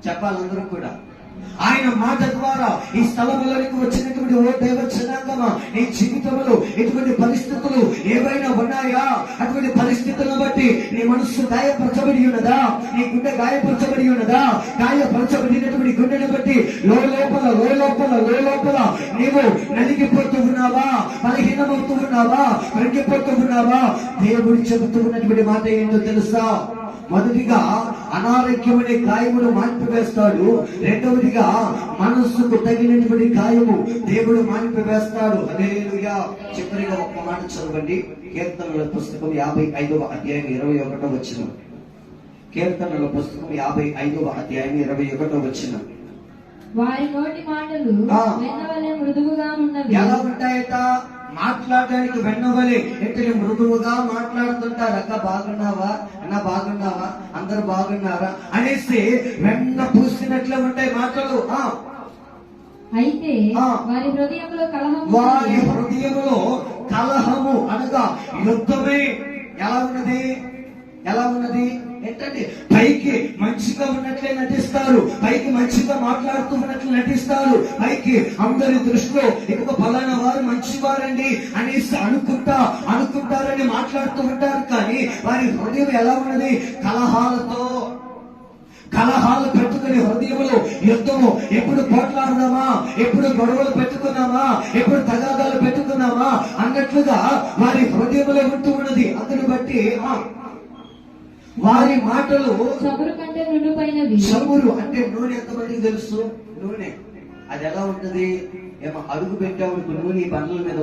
చెప్పాలి అందరూ కూడా. ఆయన మాట ద్వారా ఈ స్థలములోనికి వచ్చినటువంటి ఓ దైవ జనాంగమా, నీ జీవితంలో ఎటువంటి పరిస్థితులు ఏవైనా ఉన్నాయా? అటువంటి పరిస్థితులను బట్టి నీ మనస్సు గాయపరచబడి ఉన్నదా? నీ గుండె గాయపరచబడి ఉన్నదా? గాయపరచబడినటువంటి గుండెని బట్టి లోపల నీవు నలిగిపోతూ ఉన్నావా? బలహీనమవుతూ ఉన్నావా? కృంగిపోతూ ఉన్నావా? దేవుడు చెబుతూ ఉన్నటువంటి మాట ఏంటో తెలుసా? మొదటిగా అనారోగ్యం అనే గాయమును మాన్పివేస్తాడు. రెండవదిగా మనస్సుకు తగినటువంటి గాయము దేవుడు మాన్పివేస్తాడు. హల్లెలూయా. చివరిగా ఒక్క మాట చదవండి. కీర్తనల పుస్తకం 55వ అధ్యాయం 21వ వచనం. కీర్తనల పుస్తకం 55వ అధ్యాయం 21వ వచనం. వారి నోటి మాటలు వెన్నవలె మృదువుగా ఉన్నవి. ఎలా ఉంటాయట? మాట్లాడడానికి వెన్నవలే ఎట్లా మృదువుగా మాట్లాడుతుంటారు. అక్క బాగున్నావా, అన్న బాగున్నావా, అందరు బాగున్నారా అనేసి వెన్న పూసినట్లే ఉంటాయి మాటలు. అయితే వారి హృదయంలో కలహము అనగా యుద్ధమే. ఎలా ఉన్నది ఏంటంటే, పైకి మంచిగా ఉన్నట్లే నటిస్తారు, పైకి మంచిగా మాట్లాడుతూ ఉన్నట్లు నటిస్తారు, పైకి అందరి దృష్టిలో ఇంకొక ఫలానా వారు మంచివారండి అనేసి అనుకుంటారని మాట్లాడుతూ ఉంటారు. కానీ వారి హృదయం ఎలా ఉన్నది? కలహాలు పెట్టుకుని హృదయంలో యుద్ధము. ఎప్పుడు పోట్లాడదామా, ఎప్పుడు గొడవలు పెట్టుకున్నామా, ఎప్పుడు తగాదాలు పెట్టుకున్నామా అన్నట్లుగా వారి హృదయంలో ఉంటూ ఉన్నది. అందుని బట్టి వారి మాటలు చమురు కంటే మృదువైనవి. చమురు అంటే నూనె. ఎంతమందికి తెలుసు? నూనె అది ఎలా ఉంటది? ఏమో అడుగు పెట్టావు నూనె బండ్ల మీద